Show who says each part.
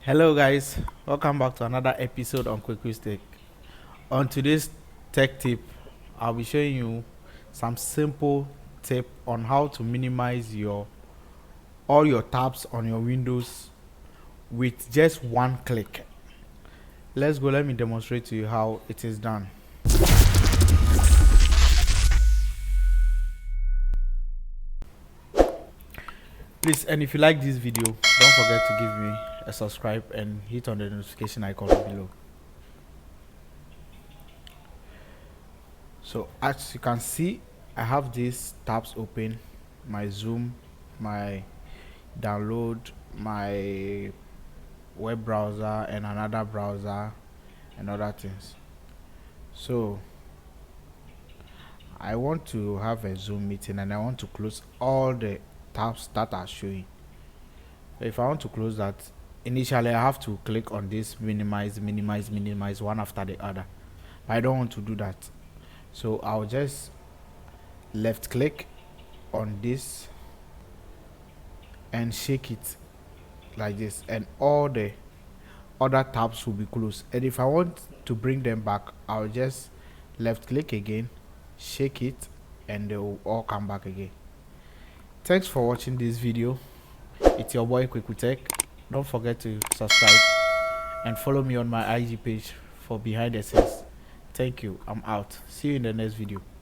Speaker 1: Hello guys, welcome back to another episode on Quick Tech. On today's tech tip, I'll be showing you some simple tip on how to minimize all your tabs on your Windows with just one click. Let's go, let me demonstrate to you how it is done. Please, and if you like this video, don't forget to give me a subscribe and hit on the notification icon below. So as you can see, I have these tabs open: my Zoom, my download, my web browser, and another browser, and other things. So I want to have a Zoom meeting and I want to close all the tabs that are showing. If I want to close that, initially I have to click on this minimize one after the other. I don't want to do that, so I'll just left click on this and shake it like this, and all the other tabs will be closed. And if I want to bring them back, I'll just left click again, shake it, and they will all come back again. Thanks for watching this video. It's your boy Quick Tech. Don't forget to subscribe and follow me on my IG page for behind the scenes. Thank you. I'm out. See you in the next video.